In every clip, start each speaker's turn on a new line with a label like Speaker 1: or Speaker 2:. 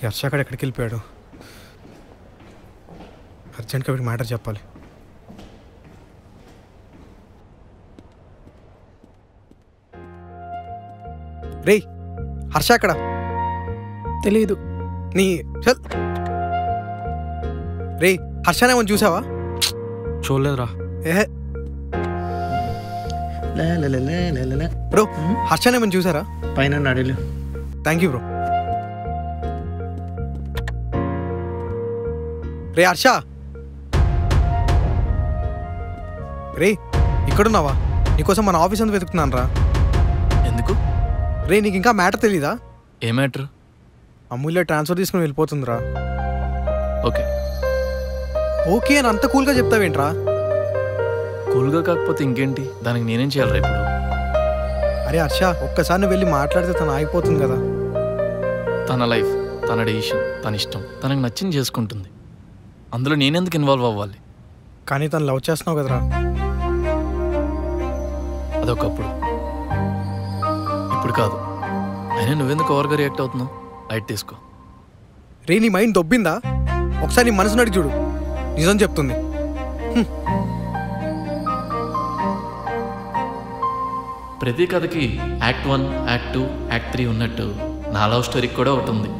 Speaker 1: హర్షాకడ ఎక్కడికి వెళ్ళిపోయాడు? అర్జెంట్గా వీడికి మ్యాటర్ చెప్పాలి. రే హర్ష అక్కడ
Speaker 2: తెలీదు.
Speaker 1: నీ చల్ రే హర్షనేమని చూసావా?
Speaker 2: చూడలేదురా.
Speaker 1: ఏహే బ్రో, హర్షనేమని చూసారా?
Speaker 2: పైన నడిలు.
Speaker 1: Thank you bro. రే హర్ష, రే ఇక్కడున్నావా? నీకోసం మన ఆఫీస్ అంతా వెతుకుతున్నాను రా.
Speaker 3: ఎందుకు
Speaker 1: రే నీకు ఇంకా మ్యాటర్ తెలీదా?
Speaker 3: ఏ మ్యాటర్?
Speaker 1: అమూల్య ట్రాన్స్ఫర్ తీసుకుని వెళ్ళిపోతుందిరా.
Speaker 3: ఓకే
Speaker 1: ఓకే అని అంత కూల్గా చెప్తావేంట్రా?
Speaker 3: కూల్గా కాకపోతే ఇంకేంటి, దానికి నేనేం చేయాలి ఇప్పుడు?
Speaker 1: అరే హర్ష, ఒక్కసారి నువ్వు వెళ్ళి మాట్లాడితే తను ఆగిపోతుంది కదా.
Speaker 3: తన లైఫ్, తన డెసిషన్, తన ఇష్టం, తనకు నచ్చింది చేసుకుంటుంది. అందులో నేనెందుకు ఇన్వాల్వ్ అవ్వాలి?
Speaker 1: కానీ తను లవ్ చేస్తున్నావు కదరా.
Speaker 3: అదొకప్పుడు, ఇప్పుడు కాదు. అయినా నువ్వెందుకు ఓవర్గా రియాక్ట్ అవుతున్నావు? లైట్ తీసుకో.
Speaker 1: రే నీ మైండ్ దొబ్బిందా? ఒకసారి నీ మనసును అడిగి చూడు, నిజం చెప్తుంది.
Speaker 3: ప్రతి కథకి యాక్ట్ 1, యాక్ట్ 2, యాక్ట్ 3 ఉన్నట్టు నా లవ్ స్టోరీకి కూడా ఒకటి ఉంది.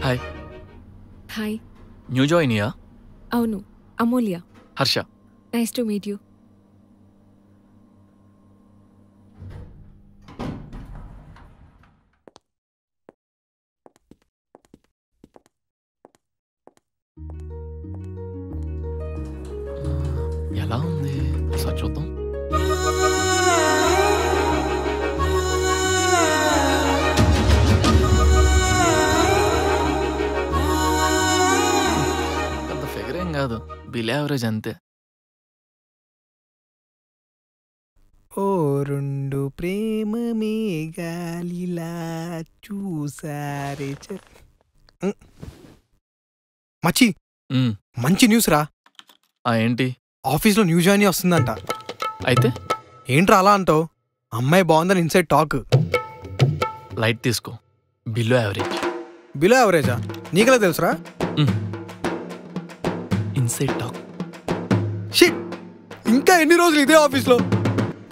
Speaker 3: హాయ్.
Speaker 4: హాయ్.
Speaker 3: న్యూ జాయినియా?
Speaker 4: అవును, Amulya.
Speaker 3: Harsha.
Speaker 4: Nice to meet you.
Speaker 3: ఎలా ఉంది ఒకసారి చూద్దాం. పెద్ద ఫిగర్ ఏం కాదు, బిల్ యావరేజ్ అంతే.
Speaker 1: ఓ రెండు ప్రేమ మేఘాలిలా చూసారే మచ్చి, మంచి న్యూస్ రా.
Speaker 3: ఏంటి?
Speaker 1: ఆఫీస్లో న్యూ జాయిన్ వస్తుందంట.
Speaker 3: అయితే
Speaker 1: ఏంట్రా అలా అంటావు? అమ్మాయి బాగుందని ఇన్సైడ్ టాక్.
Speaker 3: లైట్ తీసుకో, బిలో యావరేజ్.
Speaker 1: బిలో యావరేజా? నీకెలా తెలుసురా?
Speaker 3: Inside talk.
Speaker 1: షిట్, ఇంకా ఎన్ని రోజులు ఇదే ఆఫీస్లో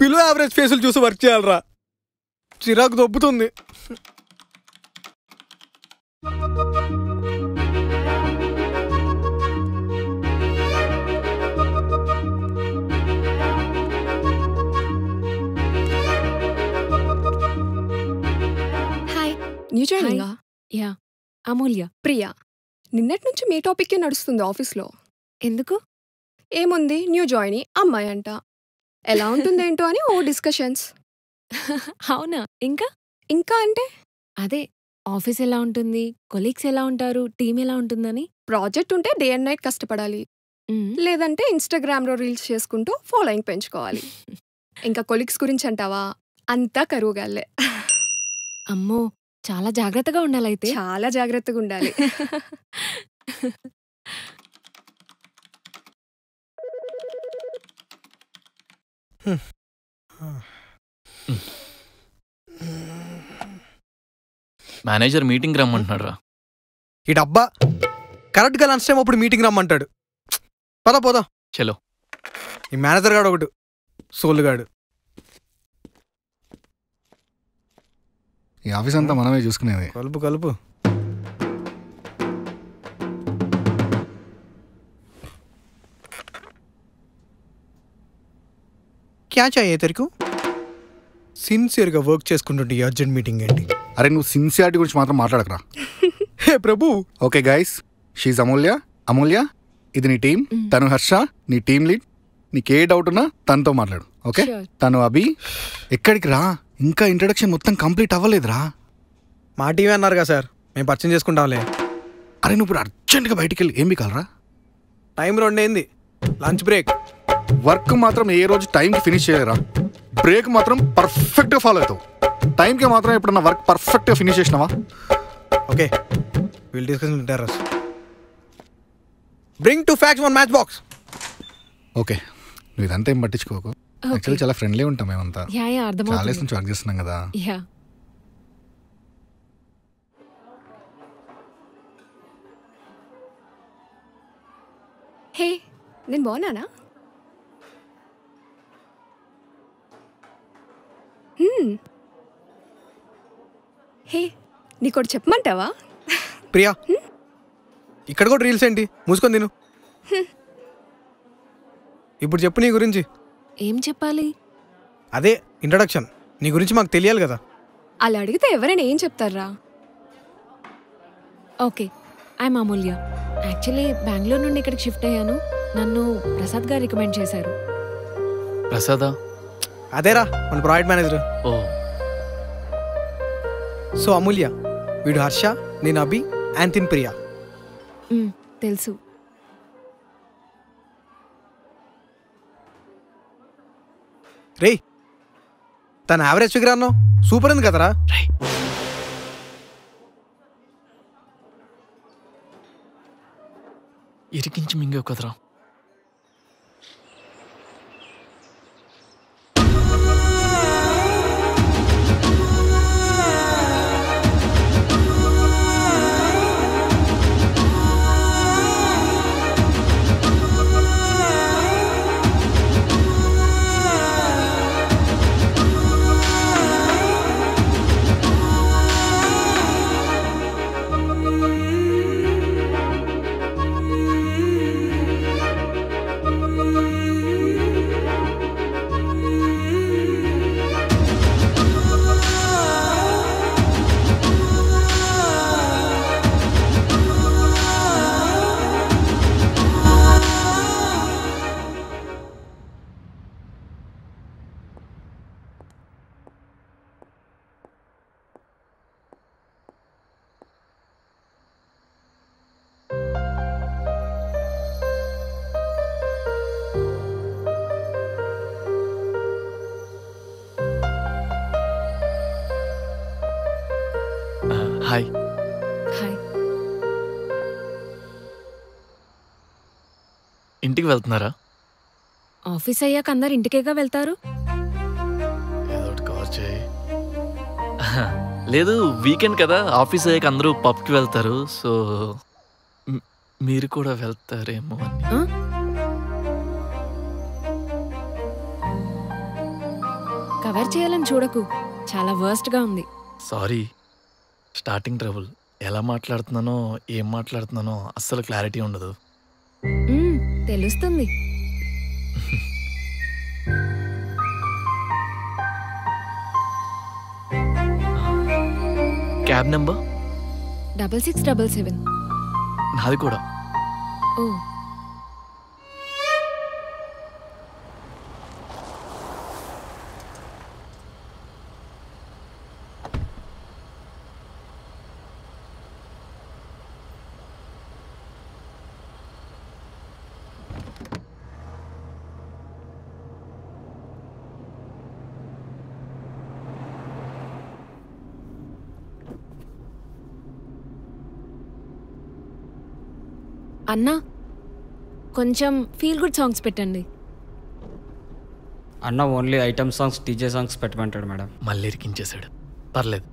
Speaker 1: బిలో యావరేజ్ ఫేసులు చూసి వర్క్ చేయాలరా? చిరాకు దొబ్బుతుంది.
Speaker 4: హాయ్.
Speaker 5: న్యూ జాయినింగా?
Speaker 4: యా, అమూల్య.
Speaker 5: ప్రియా, నిన్నటి నుంచి మీ టాపిక్కే నడుస్తుంది ఆఫీస్లో.
Speaker 4: ఎందుకు?
Speaker 5: ఏముంది, న్యూ జాయినీ అమ్మాయి అంట, ఎలా ఉంటుందేంటో అని ఓ డిస్కషన్స్.
Speaker 4: అవునా? ఇంకా
Speaker 5: ఇంకా అంటే
Speaker 4: అదే, ఆఫీస్ ఎలా ఉంటుంది, కొలీగ్స్ ఎలా ఉంటారు, టీం ఎలా ఉంటుందని.
Speaker 5: ప్రాజెక్ట్ ఉంటే డే అండ్ నైట్ కష్టపడాలి, లేదంటే ఇన్స్టాగ్రామ్లో రీల్స్ చేసుకుంటూ ఫాలోయింగ్ పెంచుకోవాలి. ఇంకా కొలీగ్స్ గురించి అంటావా, అంతా కరువుగాల్లే.
Speaker 4: అమ్మో, చాలా జాగ్రత్తగా ఉండాలైతే.
Speaker 5: చాలా జాగ్రత్తగా ఉండాలి.
Speaker 3: మేనేజర్ మీటింగ్ రమ్మంటున్నాడు రా.
Speaker 1: ఈ డబ్బా కరెక్ట్గా లంచ్ టైం అప్పుడు మీటింగ్ రమ్మంటాడు. పదా పోదా.
Speaker 3: చలో.
Speaker 1: ఈ మేనేజర్ గాడు ఒకడు సోలుగాడు.
Speaker 6: ఈ ఆఫీస్ అంతా మనమే చూసుకునేది.
Speaker 1: కలుపు కలుపు. క్యా చాయే తెరకు? సిన్సియర్గా వర్క్ చేసుకుంటుంటే ఈ అర్జెంట్ మీటింగ్ ఏంటి?
Speaker 6: అరే నువ్వు సిన్సియారిటీ గురించి మాత్రం మాట్లాడకరా.
Speaker 1: హే ప్రభు.
Speaker 6: ఓకే గైస్, షీజ్ అమూల్య. అమూల్య, ఇది నీ టీం. తను హర్ష, నీ టీం లీడ్. నీకే డౌట్ ఉన్నా తనతో మాట్లాడు. ఓకే, తను అభి. ఎక్కడికి రా, ఇంకా ఇంట్రడక్షన్ మొత్తం కంప్లీట్ అవ్వలేదురా.
Speaker 1: మా టీవీ అన్నారు కదా సార్, మేము పరిచయం చేసుకుంటాంలే.
Speaker 6: అరే నువ్వు ఇప్పుడు అర్జెంట్గా బయటికి వెళ్ళి ఏం బీకాలరా?
Speaker 1: టైం 2 అయింది, లంచ్ బ్రేక్.
Speaker 6: వర్క్ మాత్రం ఏ రోజు టైంకి ఫినిష్ చేయరా. బ్రేక్ మాత్రం పర్ఫెక్ట్గా ఫాలో అవుతావు. టైంకి మాత్రం ఎప్పుడన్నా వర్క్ పర్ఫెక్ట్గా ఫినిష్ చేసినావా?
Speaker 1: Okay, will discuss in terrace. Bring 2 facts 1 match box.
Speaker 6: Okay, నువ్వు ఇదంతా ఏం పట్టించుకోకు. యాక్చువల్లీ చాలా ఫ్రెండ్లీ ఉంటాం మేమంతా. చాలా డేస్ నుంచి వర్క్ చేస్తున్నాం కదా.
Speaker 5: హే, నేను బాగున్నానా? హే, నీకోటి చెప్పమంటావా?
Speaker 1: ప్రియా, ఇక్కడ కూడా రీల్స్ ఏంటి? మూసుకొని తిను. ఇప్పుడు చెప్పు నీ గురించి.
Speaker 4: ఏం చెప్పాలి?
Speaker 1: అదే ఇంట్రడక్షన్. నీ గురించి మాకు తెలియాలి కదా.
Speaker 5: అలా అడిగితే ఎవరైనా ఏం చెప్తారా?
Speaker 4: Okay, I'm Amulya. Actually Bengaluru నుండి ఇక్కడికి షిఫ్ట్ అయ్యాను. నన్ను ప్రసాద్ గారు రికమెండ్ చేశారు.
Speaker 3: ప్రసాదా?
Speaker 1: అదేరా, మన ప్రాజెక్ట్ మేనేజర్.
Speaker 3: ఓ.
Speaker 1: సో అమూల్య, వీడు హర్ష, నేను అభి, యాంతిన్ ప్రియా.
Speaker 4: తెలుసు.
Speaker 1: రే, తన యావరేజ్ ఫిగర్ అన్నావు, సూపర్ ఉంది కదరా.
Speaker 3: ఇరికించి మింగే కదరా. హాయ్.
Speaker 4: హాయ్.
Speaker 3: ఇంటికి వెళ్తున్నారా?
Speaker 4: ఆఫీస్ అయ్యాక అందరు ఇంటికేగా వెళ్తారు.
Speaker 3: ఏదో ఒకటి కవర్ చేయి. లేదు, వీకెండ్ కదా, ఆఫీస్ అయ్యాక అందరూ పబ్కి వెళ్తారు. సో మీరు కూడా వెళ్తారేమో అని.
Speaker 4: కవర్ చేయాలని చూడకు, చాలా వర్స్ట్గా ఉంది.
Speaker 3: Sorry, starting trouble. ఎలా మాట్లాడుతున్నానో ఏం మాట్లాడుతున్నానో అస్సలు క్లారిటీ ఉండదు.
Speaker 4: తెలుస్తుంది.
Speaker 3: Cab number
Speaker 4: 6677.
Speaker 3: నాది కూడా.
Speaker 4: ఓ, అన్నా, కొంచెం ఫీల్ గుడ్ సాంగ్స్ పెట్టండి.
Speaker 2: అన్న only item songs, DJ songs పెట్టమంటాడు మేడం.
Speaker 3: మళ్ళీ ఇరికించేశాడు. పర్లేదు,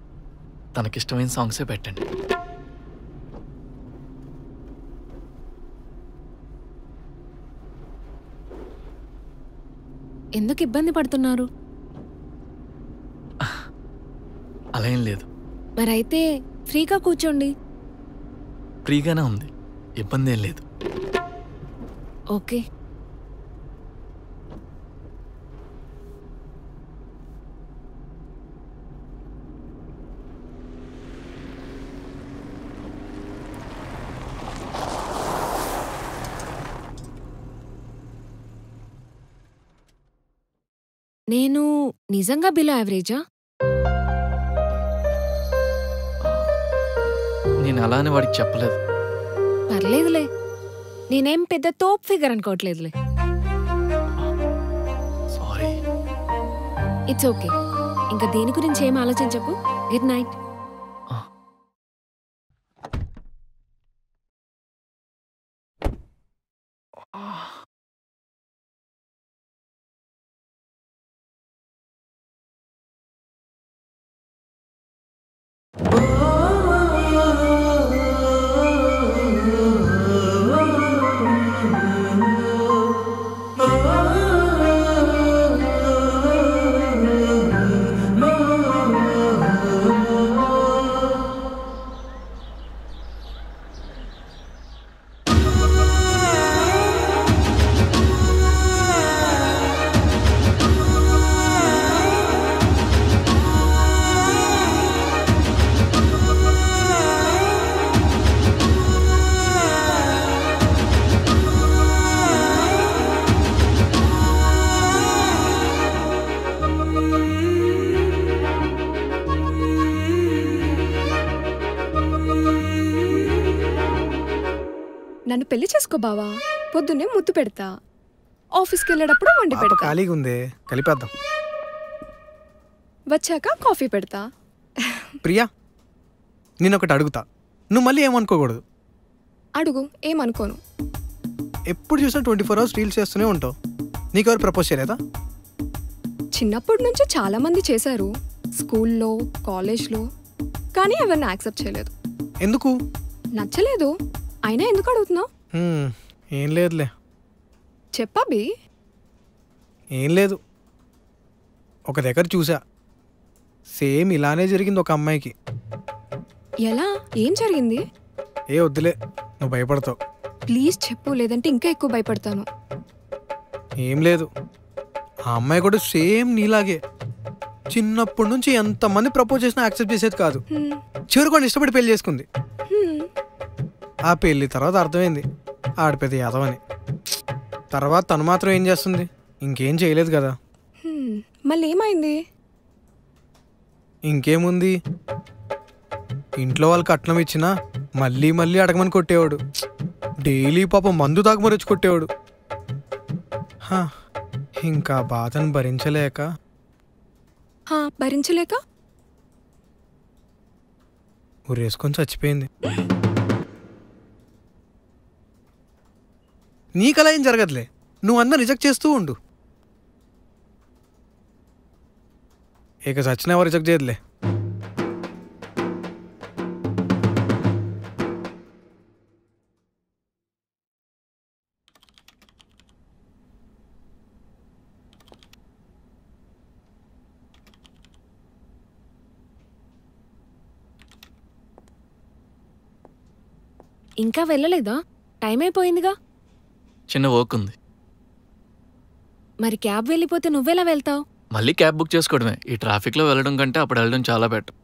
Speaker 3: తనకిష్టమైన సాంగ్సే పెట్టండి.
Speaker 4: ఎందుకు ఇబ్బంది పడుతున్నారు?
Speaker 3: అలా ఏం లేదు.
Speaker 4: మరైతే ఫ్రీగా కూర్చోండి.
Speaker 3: ఫ్రీగానే ఉంది, ఇబ్బంది ఏం లేదు.
Speaker 4: ఓకే. నేను నిజంగా బిలో యావరేజా?
Speaker 3: నేను అలా అని వాడికి చెప్పలేదు.
Speaker 4: పర్లేదులే, నేనేం పెద్ద తోప్ ఫిగర్ అనుకోవట్లేదులే.
Speaker 3: సారీ.
Speaker 4: It's okay. ఇంకా దేని గురించి ఏం ఆలోచించకు. Good night.
Speaker 5: నన్ను పెళ్లి చేసుకో బావా. పొద్దున్నే ముద్దు పెడతా, ఆఫీస్కి వెళ్ళేటప్పుడు వండి పెడతా,
Speaker 1: ఖాళీగా ఉంది కలిపేద్దాం.
Speaker 5: వచ్చాక కాఫీ పెడతా.
Speaker 1: ప్రియా, నేను ఒకటి అడుగుతా, నువ్వు మళ్ళీ ఏమనుకోకూడదు.
Speaker 5: అడుగు, ఏమనుకోను.
Speaker 1: ఎప్పుడు చూసినా 24 hours రీల్స్ చేస్తూనే ఉంటావు. నీకెవరు ప్రపోజ్ చేయలేదా?
Speaker 5: చిన్నప్పటి నుంచి చాలా మంది చేశారు, స్కూల్లో, కాలేజ్లో, కానీ ఎవరిని యాక్సెప్ట్ చేయలేదు.
Speaker 1: ఎందుకు?
Speaker 5: నచ్చలేదు. అయినా ఎందుకు అడుగుతున్నావు?
Speaker 1: ఏం లేదులే.
Speaker 5: చెప్పా బి.
Speaker 1: ఏం లేదు, ఒక దగ్గర చూసా, సేమ్ ఇలానే జరిగింది ఒక అమ్మాయికి.
Speaker 5: ఎలా? ఏం జరిగింది?
Speaker 1: ఏ వద్దులే, నువ్వు భయపడతావు.
Speaker 5: ప్లీజ్ చెప్పు, లేదంటే ఇంకా ఎక్కువ భయపడతాను.
Speaker 1: ఏం లేదు, ఆ అమ్మాయి కూడా సేమ్ నీలాగే చిన్నప్పటి నుంచి ఎంతమంది ప్రపోజ్ చేసినా యాక్సెప్ట్ చేసేది కాదు. చివరి కూడా ఇష్టపడి పెళ్లి చేసుకుంది. ఆ పెళ్లి తర్వాత అర్థమైంది ఆడి పెద్ద యాదవని. తర్వాత తను మాత్రం ఏం చేస్తుంది? ఇంకేం చేయలేదు కదా.
Speaker 5: మళ్ళీ ఏమైంది?
Speaker 1: ఇంకేముంది, ఇంట్లో వాళ్ళు కట్నం ఇచ్చినా మళ్ళీ మళ్ళీ అడగమని కొట్టేవాడు. డైలీ పాపం మందు తాగుమని వచ్చి కొట్టేవాడు. ఇంకా బాధను భరించలేక ఊరేసుకొని చచ్చిపోయింది. నీకలా ఏం జరగదులే, నువ్వు అందరు రిజెక్ట్ చేస్తూ ఉండు. ఇక చచ్చినా ఎవరు రిజెక్ట్ చేయదులే.
Speaker 4: ఇంకా వెళ్ళలేదా? టైం అయిపోయిందిగా.
Speaker 3: చిన్న వర్క్ ఉంది.
Speaker 4: మరి క్యాబ్ వెళ్ళిపోతే నువ్వెలా వెళ్తావు?
Speaker 3: మళ్ళీ క్యాబ్ బుక్ చేసుకోవడమే. ఈ ట్రాఫిక్లో వెళ్ళడం కంటే అప్పుడు వెళ్ళడం చాలా బెటర్.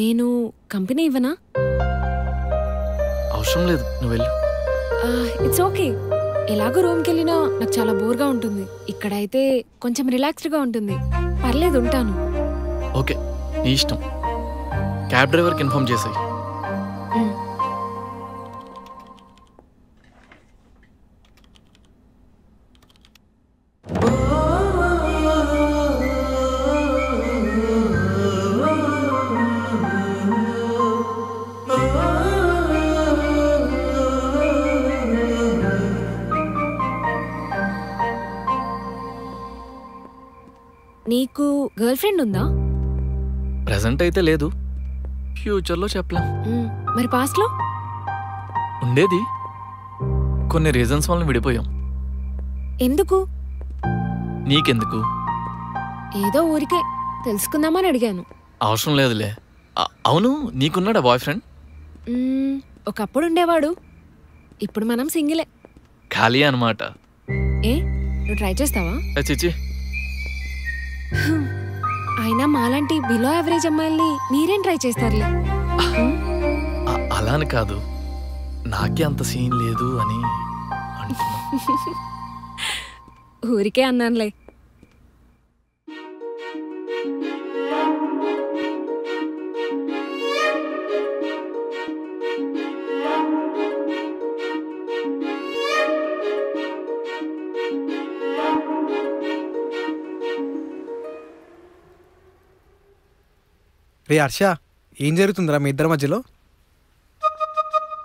Speaker 4: నేను కంపెనీ ఇవ్వనా?
Speaker 3: అవసరం లేదు, నువ్వు వెళ్ళు.
Speaker 4: It's okay. ఎలాగో రూమ్కి వెళ్ళినా నాకు చాలా బోర్గా ఉంటుంది. ఇక్కడైతే కొంచెం రిలాక్స్డ్గా ఉంటుంది. పర్లేదు, ఉంటాను.
Speaker 3: ఓకే, నీ ఇష్టం. క్యాబ్ డ్రైవర్కి ఇన్ఫార్మ్ చేసాయి.
Speaker 4: నీకు గర్ల్ ఫ్రెండ్ ఉందా?
Speaker 3: ప్రెజెంట్ అయితే లేదు, ఫ్యూచర్లో చెప్పలేం.
Speaker 4: మరి పాస్ట్లో
Speaker 3: ఉండేది. కొన్ని రీజన్స్ వల్ల విడిపోయాం.
Speaker 4: ఎందుకు?
Speaker 3: నీకెందుకు?
Speaker 4: ఏదో ఊరికే తెలుసుకుందామని అడిగాను.
Speaker 3: అవసరం లేదులే. అవును, నీకున్నాడా బాయ్ ఫ్రెండ్?
Speaker 4: ఒకప్పుడు ఉండేవాడు, ఇప్పుడు మనం సింగిలే.
Speaker 3: ఖాళీ అనమాట.
Speaker 4: ఏ, నువ్వు ట్రై చేస్తావా?
Speaker 3: చిచి,
Speaker 4: అయినా మాలాంటి బిలో యావరేజ్ అమ్మాయిల్ని మీరేం ట్రై చేస్తారులే.
Speaker 3: అలా అని కాదు, నాకే అంత సీన్ లేదు అని అంటున్నా.
Speaker 4: ఊరికే అన్నానులే.
Speaker 1: రే హర్ష, ఏం జరుగుతుందిరా మీ ఇద్దరి మధ్యలో?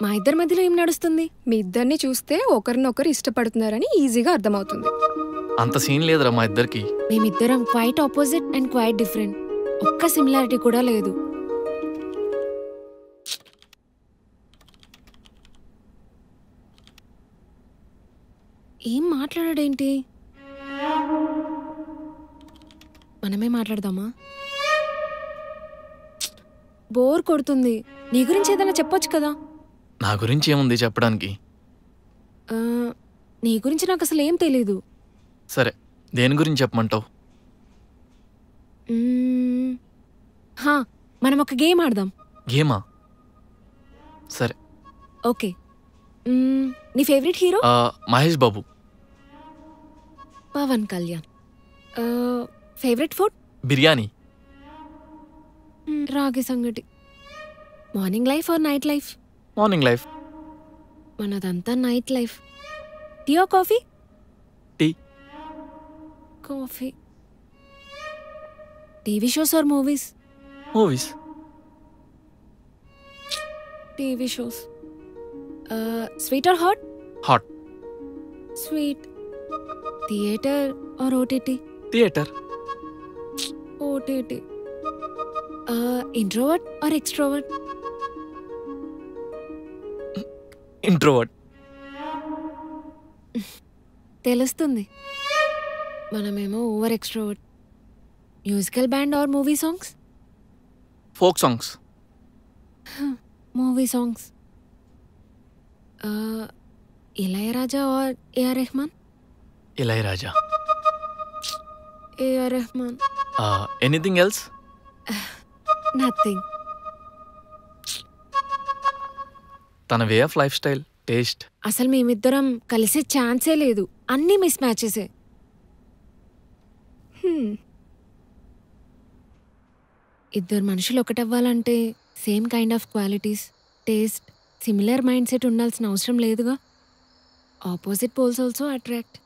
Speaker 4: మా ఇద్దరి మధ్యలో ఏం నడుస్తుంది?
Speaker 5: మీ ఇద్దరిని చూస్తే ఒకరినొకరు ఇష్టపడుతున్నారని ఈజీగా అర్థమవుతుంది.
Speaker 3: అంత సీన్ లేదురా మా ఇద్దరికి.
Speaker 4: మేమిద్దరం quite opposite and quite different. ఒక్క సిమిలారిటీ కూడా లేదు. ఏం మాట్లాడాడేంటి? మనమే మాట్లాడదామా? బోర్ కొడుతుంది. నీ గురించి ఏదైనా చెప్పొచ్చు కదా.
Speaker 3: నా గురించి ఏముంది చెప్పడానికి?
Speaker 4: ఆ, నీ గురించి నాకు అసలు ఏం తెలీదు.
Speaker 3: సరే, దేని గురించి చెప్పమంటావు?
Speaker 4: హా, మనం ఒక గేమ్ ఆడదాం.
Speaker 3: గేమా? సరే.
Speaker 4: ఓకే. నీ favourite hero?
Speaker 3: Mahesh Babu.
Speaker 4: Pawan Kalyan. Favourite food?
Speaker 3: Biryani.
Speaker 4: Ragi sangati. Morning life or night life?
Speaker 3: Morning life.
Speaker 4: మనదంతా night life. Tea or coffee?
Speaker 3: Tea.
Speaker 4: Coffee. TV shows or movies?
Speaker 3: Movies.
Speaker 4: TV shows. Sweet or hot?
Speaker 3: Hot.
Speaker 4: Sweet. Theatre or OTT?
Speaker 3: Theatre.
Speaker 4: OTT. Introvert or extrovert?
Speaker 3: Introvert.
Speaker 4: తెలుస్తుంది. మనమేమో over extrovert. Musical band or movie songs?
Speaker 3: Folk songs.
Speaker 4: Movie songs. Ilaiyaraaja or AR Rahman?
Speaker 3: Ilaiyaraaja.
Speaker 4: AR Rahman.
Speaker 3: Anything else?
Speaker 4: Nothing.
Speaker 3: తన way of life style, taste.
Speaker 4: అసలు మేమిద్దరం కలిసే ఛాన్సే లేదు. అన్నీ miss మ్యాచెసే. ఇద్దరు మనుషులు ఒకటవ్వాలంటే same kind of qualities, taste, similar mindset ఉండాల్సిన అవసరం లేదుగా. Opposite poles also attract.